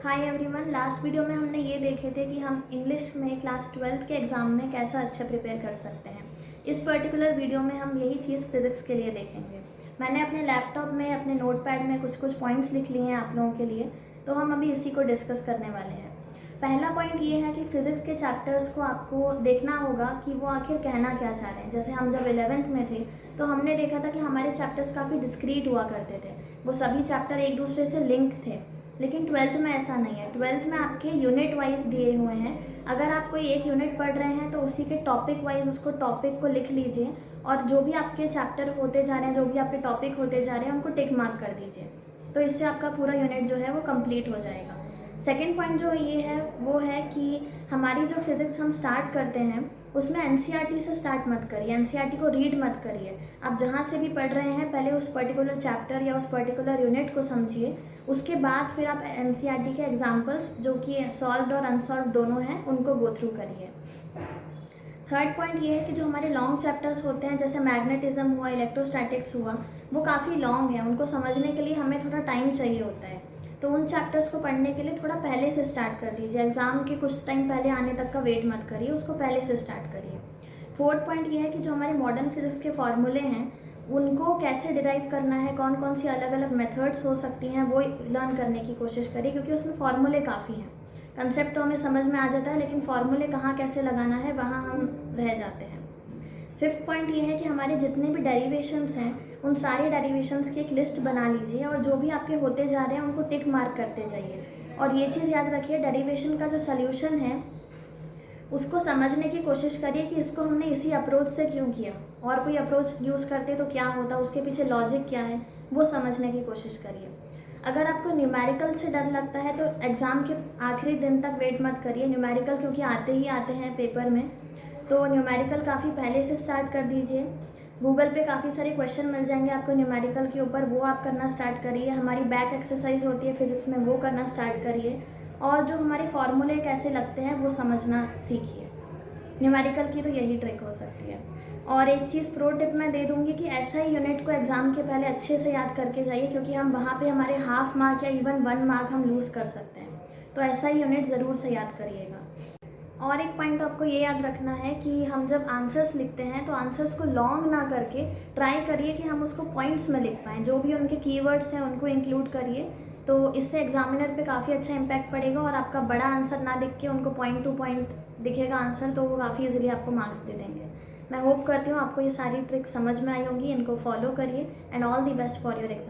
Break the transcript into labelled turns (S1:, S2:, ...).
S1: Hi everyone. Last video में हमने ये देखे थे कि हम इंग्लिश में क्लास 12th के एग्ज़ाम में कैसा अच्छा प्रिपेयर कर सकते हैं। इस पर्टिकुलर वीडियो में हम यही चीज़ फिज़िक्स के लिए देखेंगे। मैंने अपने लैपटॉप में अपने नोटपैड में कुछ कुछ पॉइंट्स लिख लिए हैं आप लोगों के लिए, तो हम अभी इसी को डिस्कस करने वाले हैं। पहला पॉइंट ये है कि फ़िज़िक्स के चैप्टर्स को आपको देखना होगा कि वो आखिर कहना क्या चाह रहे हैं। जैसे हम जब 11th में थे तो हमने देखा था कि हमारे चैप्टर्स काफ़ी डिस्क्रीट हुआ करते थे, वो सभी चैप्टर एक दूसरे से लिंक थे। लेकिन 12th में ऐसा नहीं है। 12th में आपके यूनिट वाइज दिए हुए हैं। अगर आप कोई एक यूनिट पढ़ रहे हैं तो उसी के टॉपिक वाइज उसको टॉपिक को लिख लीजिए और जो भी आपके चैप्टर होते जा रहे हैं, जो भी आपके टॉपिक होते जा रहे हैं, उनको टिक मार्क कर दीजिए। तो इससे आपका पूरा यूनिट जो है वो कंप्लीट हो जाएगा। सेकेंड पॉइंट जो ये है वो है कि हमारी जो फिज़िक्स हम स्टार्ट करते हैं उसमें एनसीईआरटी से स्टार्ट मत करिए, एनसीईआरटी को रीड मत करिए। आप जहाँ से भी पढ़ रहे हैं पहले उस पर्टिकुलर चैप्टर या उस पर्टिकुलर यूनिट को समझिए, उसके बाद फिर आप एनसीईआरटी के एग्जाम्पल्स जो कि सॉल्व्ड और अनसॉल्व्ड दोनों हैं उनको गो थ्रू करिए। थर्ड पॉइंट ये है कि जो हमारे लॉन्ग चैप्टर्स होते हैं जैसे मैग्नेटिज्म हुआ, इलेक्ट्रोस्टैटिक्स हुआ, वो काफ़ी लॉन्ग है, उनको समझने के लिए हमें थोड़ा टाइम चाहिए होता है। तो उन चैप्टर्स को पढ़ने के लिए थोड़ा पहले से स्टार्ट कर दीजिए। एग्ज़ाम के कुछ टाइम पहले आने तक का वेट मत करिए, उसको पहले से स्टार्ट करिए। फोर्थ पॉइंट ये है कि जो हमारे मॉडर्न फिजिक्स के फॉर्मूले हैं उनको कैसे डिराइव करना है, कौन कौन सी अलग अलग मेथड्स हो सकती हैं, वो लर्न करने की कोशिश करिए, क्योंकि उसमें फॉर्मूले काफ़ी हैं। कंसेप्ट तो हमें समझ में आ जाता है लेकिन फॉर्मूले कहाँ कैसे लगाना है वहाँ हम रह जाते हैं। फिफ्थ पॉइंट ये है कि हमारे जितने भी डेरिवेशंस हैं उन सारे डेरिवेशंस की एक लिस्ट बना लीजिए और जो भी आपके होते जा रहे हैं उनको टिक मार्क करते जाइए। और ये चीज़ याद रखिए, डेरिवेशन का जो सल्यूशन है उसको समझने की कोशिश करिए कि इसको हमने इसी अप्रोच से क्यों किया, और कोई अप्रोच यूज़ करते तो क्या होता, उसके पीछे लॉजिक क्या है, वो समझने की कोशिश करिए। अगर आपको न्यूमेरिकल से डर लगता है तो एग्ज़ाम के आखिरी दिन तक वेट मत करिए न्यूमेरिकल, क्योंकि आते ही आते हैं पेपर में। तो न्यूमेरिकल काफ़ी पहले से स्टार्ट कर दीजिए। गूगल पे काफ़ी सारे क्वेश्चन मिल जाएंगे आपको न्यूमेरिकल के ऊपर, वो आप करना स्टार्ट करिए। हमारी बैक एक्सरसाइज होती है फिज़िक्स में, वो करना स्टार्ट करिए। और जो हमारे फॉर्मूले कैसे लगते हैं वो समझना सीखिए। न्यूमेरिकल की तो यही ट्रिक हो सकती है। और एक चीज़ प्रो टिप मैं दे दूँगी कि ऐसा ही यूनिट को एग्ज़ाम के पहले अच्छे से याद करके जाइए, क्योंकि हम वहाँ पे हमारे हाफ मार्क या इवन 1 मार्क हम लूज़ कर सकते हैं। तो ऐसा ही यूनिट ज़रूर से याद करिएगा। और एक पॉइंट आपको ये याद रखना है कि हम जब आंसर्स लिखते हैं तो आंसर्स को लॉन्ग ना करके ट्राई करिए कि हम उसको पॉइंट्स में लिख पाएँ, जो भी उनके कीवर्ड्स हैं उनको इंक्लूड करिए। तो इससे एग्जामिनर पे काफ़ी अच्छा इम्पैक्ट पड़ेगा और आपका बड़ा आंसर ना दिख के उनको पॉइंट टू पॉइंट दिखेगा आंसर, तो वो काफ़ी इजीली आपको मार्क्स दे देंगे। मैं होप करती हूँ आपको ये सारी ट्रिक्स समझ में आई होंगी, इनको फॉलो करिए and all the best for your exam.